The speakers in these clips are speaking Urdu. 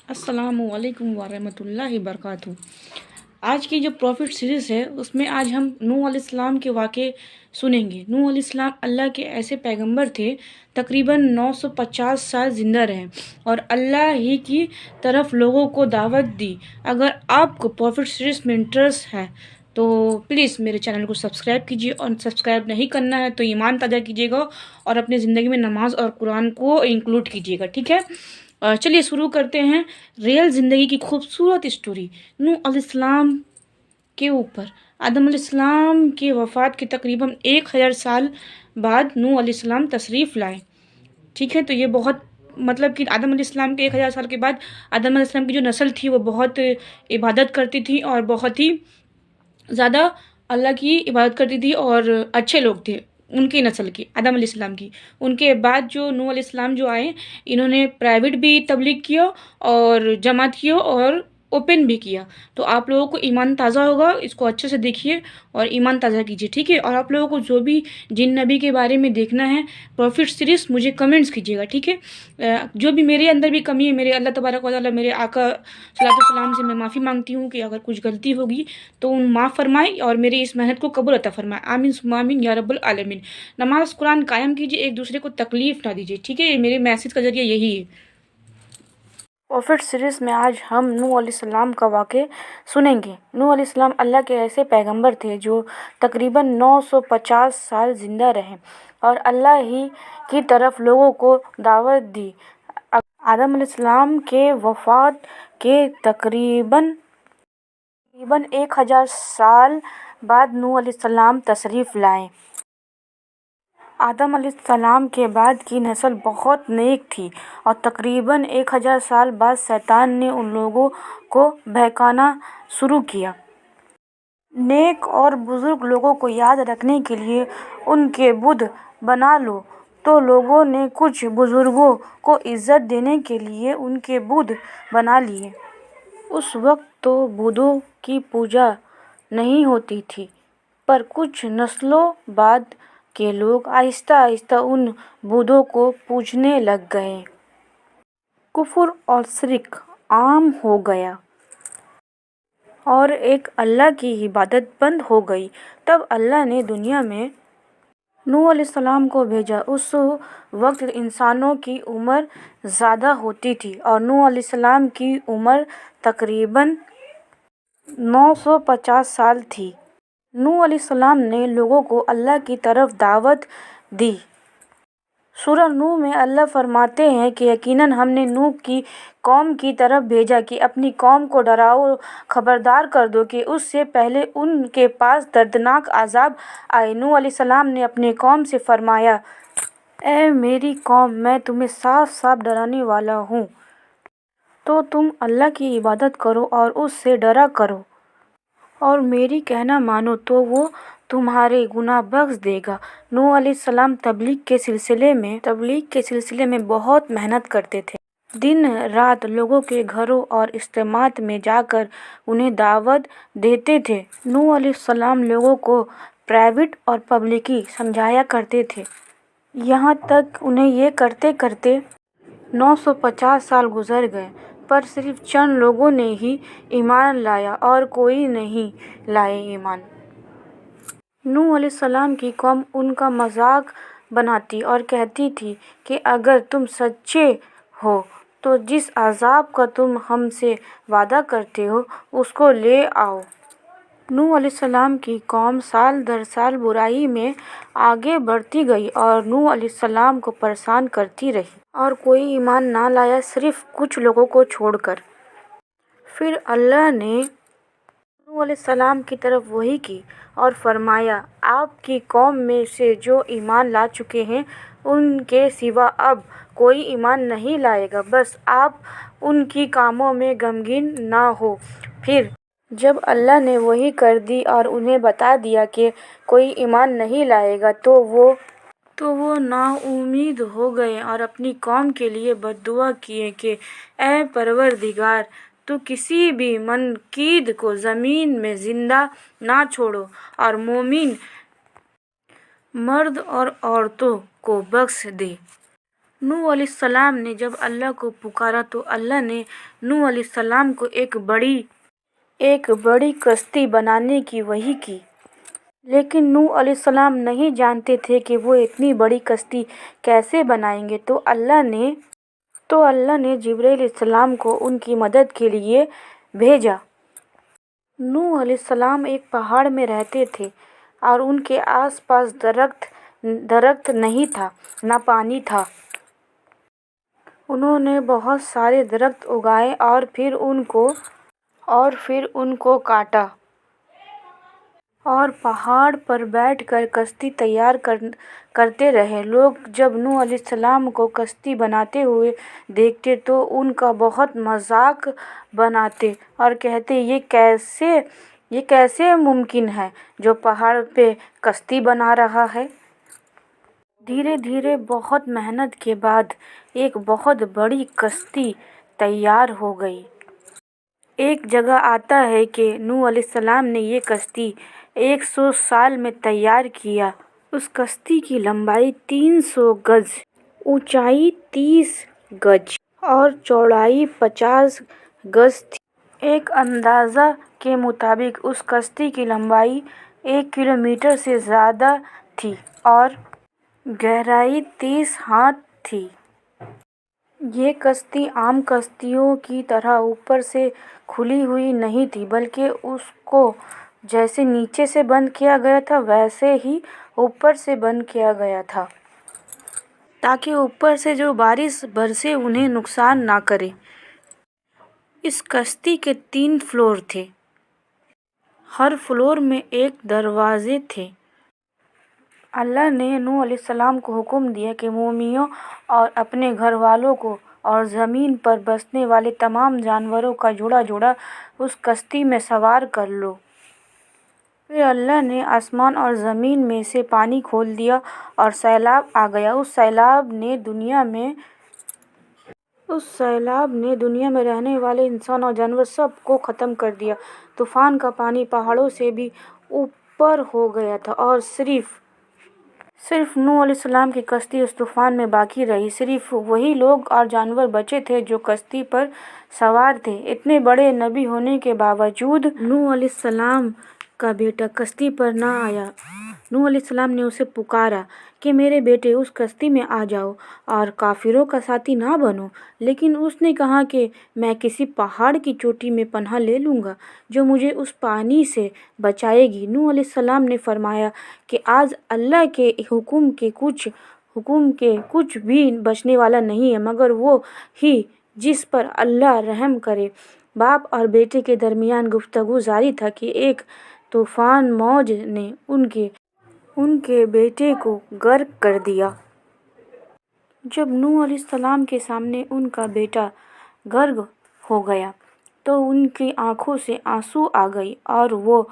السلام علیکم ورحمۃ اللہ وبرکاتہ۔ آج کی جو پروفٹ سیریز ہے اس میں آج ہم نوح علیہ السلام کے واقعے سنیں گے۔ نوح علیہ السلام اللہ کے ایسے پیغمبر تھے، تقریباً 950 سال زندہ رہے اور اللہ ہی کی طرف لوگوں کو دعوت دی۔ اگر آپ کو پروفٹ سیریز میں انٹرسٹ ہے تو پلیز میرے چینل کو سبسکرائب کیجیے، اور سبسکرائب نہیں کرنا ہے تو ایمان تازہ کیجیے گا اور اپنی زندگی میں نماز اور قرآن کو انکلوڈ کیجیے گا، ٹھیک ہے؟ چلیے شروع کرتے ہیں ریئل زندگی کی خوبصورت اسٹوری نوح علیہ السلام کے اوپر۔ آدم علیہ السلام کی وفات کے تقریباً 1000 سال بعد نوح علیہ السلام تشریف لائے، ٹھیک ہے؟ تو یہ بہت مطلب کہ آدم علیہ السلام کے 1000 سال کے بعد آدم علیہ السلام کی جو نسل تھی وہ بہت عبادت کرتی تھی اور بہت ہی زیادہ اللہ کی عبادت کرتی تھی اور اچھے لوگ تھے ان کی نسل کی، آدم علیہ السلام کی۔ ان کے بعد جو نوح علیہ السلام جو آئے، انہوں نے پرائیویٹ بھی تبلیغ کیا اور جماعت کیا اور اوپن بھی کیا۔ تو آپ لوگوں کو ایمان تازہ ہوگا، اس کو اچھے سے دیکھیے اور ایمان تازہ کیجیے، ٹھیک ہے؟ اور آپ لوگوں کو جو بھی جن نبی کے بارے میں دیکھنا ہے پروفٹ سیریز، مجھے کمنٹس کیجیے گا، ٹھیک ہے؟ جو بھی میرے اندر بھی کمی ہے، میرے اللہ تبارک و تعالیٰ میرے آقا صلی اللہ علیہ وسلم سے میں معافی مانگتی ہوں کہ اگر کچھ غلطی ہوگی تو ان معاف فرمائے اور میری اس محنت کو قبول عطا فرمائے، آمین ثم آمین یا رب العالمین۔ نماز قرآن قائم کیجیے، ایک دوسرے کو تکلیف نہ دیجیے، ٹھیک ہے؟ یہ میرے میسج کا ذریعہ یہی ہے۔ پروفٹ سیریز میں آج ہم نوح علیہ السلام کا واقعہ سنیں گے۔ نوح علیہ السلام اللہ کے ایسے پیغمبر تھے جو تقریباً 950 سال زندہ رہے اور اللہ ہی کی طرف لوگوں کو دعوت دی۔ آدم علیہ السلام کے وفات کے تقریباً 1000 سال بعد نوح علیہ السلام تشریف لائے۔ آدم علیہ السلام کے بعد کی نسل بہت نیک تھی اور تقریباً 1000 سال بعد شیطان نے ان لوگوں کو بہکانا شروع کیا۔ نیک اور بزرگ لوگوں کو یاد رکھنے کے لیے ان کے بت بنا لو، تو لوگوں نے کچھ بزرگوں کو عزت دینے کے لیے ان کے بت بنا لیے۔ اس وقت تو بتوں کی پوجا نہیں ہوتی تھی، پر کچھ نسلوں بعد کے لوگ آہستہ آہستہ ان بتوں کو پوجنے لگ گئے۔ کفر اور شرک عام ہو گیا اور ایک اللہ کی عبادت بند ہو گئی۔ تب اللہ نے دنیا میں نوح علیہ السلام کو بھیجا۔ اس وقت انسانوں کی عمر زیادہ ہوتی تھی اور نوح علیہ السلام کی عمر تقریباً 950 سال تھی۔ نوح علیہ السلام نے لوگوں کو اللہ کی طرف دعوت دی۔ سورہ نوح میں اللہ فرماتے ہیں کہ یقیناً ہم نے نوح کی قوم کی طرف بھیجا کہ اپنی قوم کو ڈراؤ، خبردار کر دو کہ اس سے پہلے ان کے پاس دردناک عذاب آئے۔ نوح علیہ السلام نے اپنی قوم سے فرمایا، اے میری قوم، میں تمہیں صاف صاف ڈرانے والا ہوں، تو تم اللہ کی عبادت کرو اور اس سے ڈرا کرو اور میری کہنا مانو تو وہ تمہارے گناہ بخش دے گا۔ نوح علیہ السلام تبلیغ کے سلسلے میں بہت محنت کرتے تھے۔ دن رات لوگوں کے گھروں اور اجتماعات میں جا کر انہیں دعوت دیتے تھے۔ نوح علیہ السلام لوگوں کو پرائیویٹ اور پبلکلی سمجھایا کرتے تھے۔ یہاں تک انہیں یہ کرتے کرتے 950 سال گزر گئے، پر صرف چند لوگوں نے ہی ایمان لایا اور کوئی نہیں لائے ایمان۔ نوح علیہ السلام کی قوم ان کا مذاق بناتی اور کہتی تھی کہ اگر تم سچے ہو تو جس عذاب کا تم ہم سے وعدہ کرتے ہو اس کو لے آؤ۔ نوح علیہ السلام کی قوم سال در سال برائی میں آگے بڑھتی گئی اور نوح علیہ السلام کو پریشان کرتی رہی، اور کوئی ایمان نہ لایا، صرف کچھ لوگوں کو چھوڑ کر۔ پھر اللہ نے نوح علیہ السلام کی طرف وحی کی اور فرمایا، آپ کی قوم میں سے جو ایمان لا چکے ہیں ان کے سوا اب کوئی ایمان نہیں لائے گا، بس آپ ان کے کاموں میں غمگین نہ ہوں۔ پھر جب اللہ نے وحی کر دی اور انہیں بتا دیا کہ کوئی ایمان نہیں لائے گا تو وہ ناامید ہو گئے اور اپنی قوم کے لیے بد دعا کیے کہ اے پروردگار، تو کسی بھی منکر کو زمین میں زندہ نہ چھوڑو اور مومن مرد اور عورتوں کو بخش دے۔ نوح علیہ السلام نے جب اللہ کو پکارا تو اللہ نے نوح علیہ السلام کو ایک بڑی کشتی بنانے کی وحی کی، لیکن نوح علیہ السلام نہیں جانتے تھے کہ وہ اتنی بڑی کشتی کیسے بنائیں گے۔ تو اللہ نے جبرائیل علیہ السلام کو ان کی مدد کے لیے بھیجا۔ نوح علیہ السلام ایک پہاڑ میں رہتے تھے اور ان کے آس پاس درخت نہیں تھا، نہ پانی تھا۔ انہوں نے بہت سارے درخت اگائے اور پھر ان کو کاٹا اور پہاڑ پر بیٹھ کر کشتی تیار کرتے رہے۔ لوگ جب نوح علیہ السلام کو کشتی بناتے ہوئے دیکھتے تو ان کا بہت مذاق بناتے اور کہتے، یہ کیسے ممکن ہے جو پہاڑ پہ کشتی بنا رہا ہے۔ دھیرے دھیرے بہت محنت کے بعد ایک بہت بڑی کشتی تیار ہو گئی۔ ایک جگہ آتا ہے کہ نوح علیہ السلام نے یہ کشتی 100 سال میں تیار کیا۔ اس کشتی کی لمبائی 300 گز، اونچائی 30 گز اور چوڑائی 50 گز تھی۔ ایک اندازے کے مطابق اس کشتی کی لمبائی 1 کلومیٹر سے زیادہ تھی اور گہرائی 30 ہاتھ تھی۔ یہ کشتی عام کشتیوں کی طرح اوپر سے کھلی ہوئی نہیں تھی، بلکہ اس کو جیسے نیچے سے بند کیا گیا تھا ویسے ہی اوپر سے بند کیا گیا تھا، تاکہ اوپر سے جو بارش برسے انہیں نقصان نہ کرے۔ اس کشتی کے 3 فلور تھے، ہر فلور میں ایک دروازے تھے۔ اللہ نے نوح علیہ السلام کو حکم دیا کہ مومنوں اور اپنے گھر والوں کو اور زمین پر بسنے والے تمام جانوروں کا جوڑا جوڑا اس کشتی میں سوار کر لو۔ پھر اللہ نے آسمان اور زمین میں سے پانی کھول دیا اور سیلاب آ گیا۔ اس سیلاب نے دنیا میں رہنے والے انسان اور جانور سب کو ختم کر دیا۔ طوفان کا پانی پہاڑوں سے بھی اوپر ہو گیا تھا اور صرف نوح علیہ السلام کی کشتی اس طوفان میں باقی رہی۔ صرف وہی لوگ اور جانور بچے تھے جو کشتی پر سوار تھے۔ اتنے بڑے نبی ہونے کے باوجود نوح علیہ السلام کا بیٹا کشتی پر نہ آیا۔ نوح علیہ السلام نے اسے پکارا کہ میرے بیٹے اس کشتی میں آ جاؤ اور کافروں کا ساتھی نہ بنو، لیکن اس نے کہا کہ میں کسی پہاڑ کی چوٹی میں پناہ لے لوں گا جو مجھے اس پانی سے بچائے گی۔ نوح علیہ السلام نے فرمایا کہ آج اللہ کے حکم کے کچھ بھی بچنے والا نہیں ہے مگر وہ ہی جس پر اللہ رحم کرے۔ باپ اور بیٹے کے درمیان گفتگو جاری تھا کہ ایک طوفان موج نے ان کے بیٹے کو غرق کر دیا۔ جب نوح علیہ السلام کے سامنے ان کا بیٹا غرق ہو گیا تو ان کی آنکھوں سے آنسو آ گئے اور وہ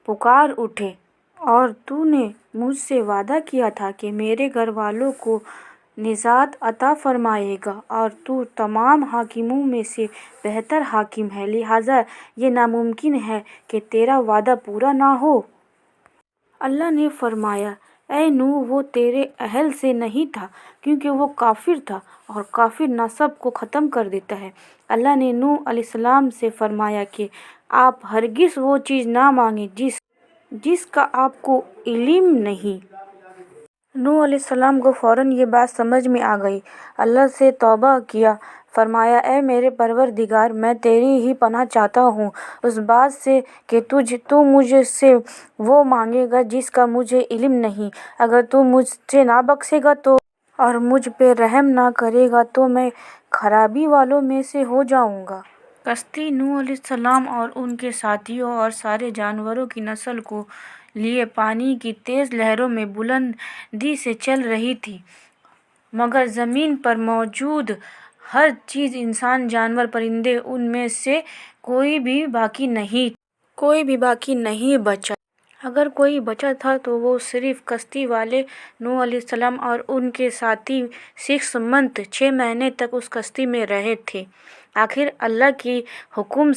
پکار اٹھے، اور تو نے مجھ سے وعدہ کیا تھا کہ میرے گھر والوں کو نجات عطا فرمائے گا اور تو تمام حاکموں میں سے بہتر حاکم ہے، لہٰذا یہ ناممکن ہے کہ تیرا وعدہ پورا نہ ہو۔ اللہ نے فرمایا، اے نوح، وہ تیرے اہل سے نہیں تھا کیونکہ وہ کافر تھا اور کافر نسب کو ختم کر دیتا ہے۔ اللہ نے نوح علیہ السلام سے فرمایا کہ آپ ہرگز وہ چیز نہ مانگیں جس کا آپ کو علم نہیں۔ نوح علیہ السلام کو فوراً یہ بات سمجھ میں آ گئی۔ اللہ سے توبہ کیا، فرمایا، اے میرے پروردگار، میں تیری ہی پناہ چاہتا ہوں اس بات سے کہ تو مجھ سے وہ مانگے گا جس کا مجھے علم نہیں۔ اگر تو مجھ سے نہ بخشے گا اور مجھ پہ رحم نہ کرے گا تو میں خرابی والوں میں سے ہو جاؤں گا۔ کشتی نوح علیہ السلام اور ان کے ساتھیوں اور سارے جانوروں کی نسل کو لیے پانی کی تیز لہروں میں بلندی سے چل رہی تھی، مگر زمین پر موجود ہر چیز، انسان، جانور، پرندے، ان میں سے کوئی بھی باقی نہیں بچا۔ اگر کوئی بچا تھا تو وہ صرف کشتی والے نوح علیہ السلام اور ان کے ساتھی 6 منتھ 6 مہینے تک اس کشتی میں رہے تھے۔ آخر اللہ کے حکم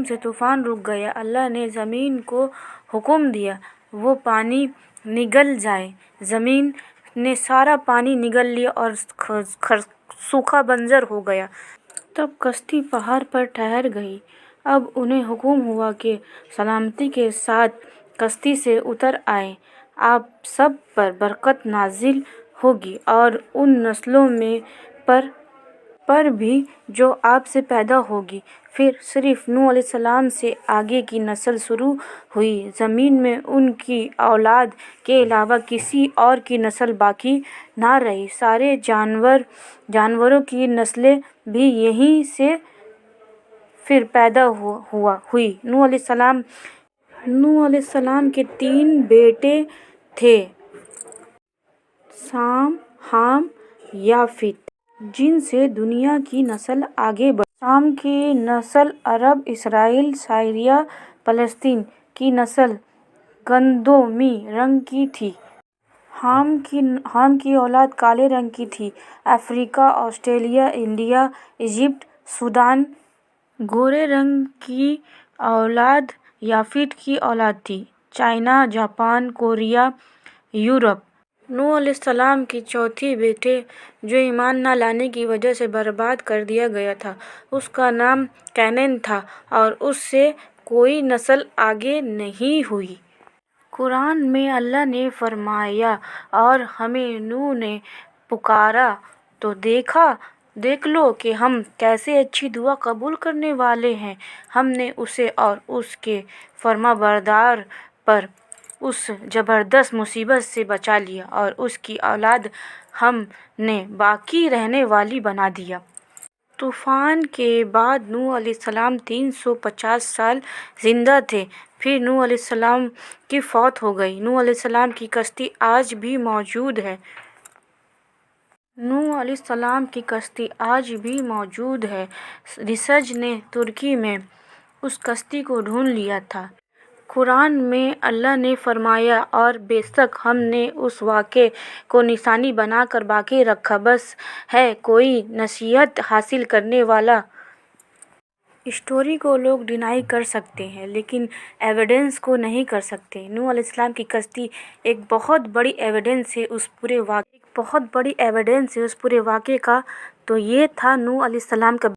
سے طوفان رک گیا۔ اللہ نے زمین کو حکم دیا وہ پانی نگل جائے۔ زمین نے سارا پانی نگل لیا اور سوکھا بنجر ہو گیا۔ تب کشتی پہاڑ پر ٹھہر گئی۔ اب انہیں حکم ہوا کہ سلامتی کے ساتھ کشتی سے اتر آئیں۔ آپ سب پر برکت نازل ہوگی اور ان نسلوں پر بھی جو آپ سے پیدا ہوگی۔ پھر صرف نوح علیہ السلام سے آگے کی نسل شروع ہوئی۔ زمین میں ان کی اولاد کے علاوہ کسی اور کی نسل باقی نہ رہی۔ سارے جانوروں کی نسلیں بھی یہیں سے پھر پیدا ہوئی۔ نوح علیہ السلام کے 3 بیٹے تھے، شام، حام، یافت، جن سے دنیا کی نسل آگے بڑھی۔ شام کی نسل عرب، اسرائیل، سیریا، فلسطین کی نسل گندمی رنگ کی تھی۔ حام کی اولاد کالے رنگ کی تھی۔ افریقہ، آسٹریلیا، انڈیا، ایجپٹ، سوڈان۔ گورے رنگ کی اولاد یافت کی اولاد تھی۔ China, Japan, Korea, Europe. نوح علیہ السلام کے چوتھے بیٹے جو ایمان نہ لانے کی وجہ سے برباد کر دیا گیا تھا، اس کا نام کینان تھا اور اس سے کوئی نسل آگے نہیں ہوئی۔ قرآن میں اللہ نے فرمایا، اور ہمیں نوح نے پکارا تو دیکھ لو کہ ہم کیسے اچھی دعا قبول کرنے والے ہیں۔ ہم نے اسے اور اس کے فرمانبردار پر اس زبردست مصیبت سے بچا لیا اور اس کی اولاد ہم نے باقی رہنے والی بنا دیا۔ طوفان کے بعد نوح علیہ السلام 350 سال زندہ تھے۔ پھر نوح علیہ السلام کی فوت ہو گئی۔ نوح علیہ السلام کی کشتی آج بھی موجود ہے۔ نوح علیہ السلام کی کشتی آج بھی موجود ہے۔ ریسرچ نے ترکی میں اس کشتی کو ڈھونڈ لیا تھا۔ قرآن میں اللہ نے فرمایا، اور بے شک ہم نے اس واقعے کو نشانی بنا کر باقی رکھا، بس ہے کوئی نصیحت حاصل کرنے والا۔ اسٹوری کو لوگ ڈینائی کر سکتے ہیں لیکن ایویڈنس کو نہیں کر سکتے۔ نوح علیہ السلام کی کشتی ایک بہت بڑی ایویڈنس ہے اس پورے واقعے کا۔ تو یہ تھا نوح علیہ السلام کا۔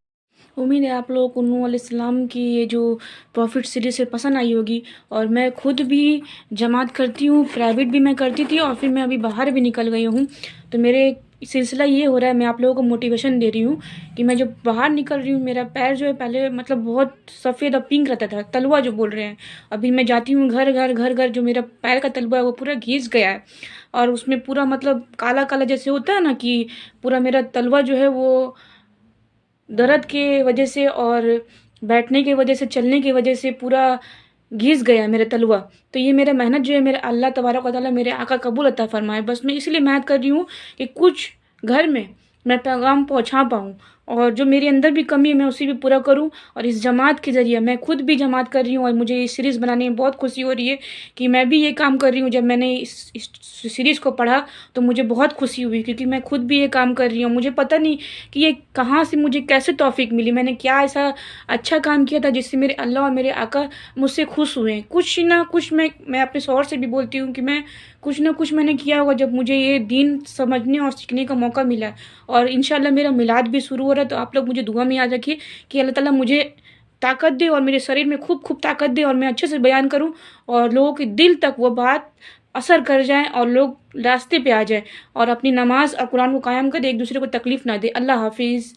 امید ہے آپ لوگوں کو نوح علیہ السلام کی یہ جو پروفٹ سیریز سے پسند آئی ہوگی، اور میں خود بھی جماعت کرتی ہوں، پرائیویٹ بھی میں کرتی تھی، اور پھر میں ابھی باہر بھی نکل گئی ہوں۔ تو میرے سلسلہ یہ ہو رہا ہے، میں آپ لوگوں کو موٹیویشن دے رہی ہوں کہ میں جب باہر نکل رہی ہوں، میرا پیر جو ہے پہلے مطلب بہت سفید اور پنک رہتا تھا، تلوا جو بول رہے ہیں، ابھی میں جاتی ہوں گھر جو میرا پیر کا تلوا ہے وہ پورا گھس گیا ہے، اور اس میں پورا مطلب کالا کالا جیسے ہوتا ہے نا، کہ پورا میرا تلوا جو ہے وہ درد کی وجہ سے اور بیٹھنے کی وجہ سے، چلنے کی وجہ سے پورا گھس گیا میرا تلوا۔ تو یہ میرا محنت جو ہے میرے اللہ تبارک و تعالیٰ میرے آقا قبول عطا فرمائے۔ بس میں اس لیے محنت کر رہی ہوں کہ کچھ گھر میں پیغام پہنچا پاؤں، اور جو میرے اندر بھی کمی ہے میں اسے بھی پورا کروں۔ اور اس جماعت کے ذریعے میں خود بھی جماعت کر رہی ہوں، اور مجھے اس سیریز بنانے میں بہت خوشی ہو رہی ہے کہ میں بھی یہ کام کر رہی ہوں۔ جب میں نے اس سیریز کو پڑھا تو مجھے بہت خوشی ہوئی، کیونکہ میں خود بھی یہ کام کر رہی ہوں۔ مجھے پتہ نہیں کہ یہ کہاں سے مجھے کیسے توفیق ملی، میں نے کیا ایسا اچھا کام کیا تھا جس سے میرے اللہ اور میرے آقا مجھ سے خوش ہوئے ہیں۔ کچھ نہ کچھ میں اپنے شوہر سے بھی بولتی ہوں کہ میں کچھ نہ کچھ میں نے کیا ہوگا جب مجھے یہ دین سمجھنے اور سیکھنے کا موقع ملا ہے۔ اور انشاءاللہ میرا میلاد بھی شروع ہو رہا ہے، تو آپ لوگ مجھے دعا میں یاد رکھیے کہ اللہ تعالیٰ مجھے طاقت دے اور میرے شریر میں خوب طاقت دے، اور میں اچھے سے بیان کروں اور لوگوں کے دل تک وہ بات اثر کر جائیں اور لوگ راستے پہ آ جائیں اور اپنی نماز اور قرآن کو قائم کرے، ایک دوسرے کو تکلیف نہ دے۔ اللہ حافظ۔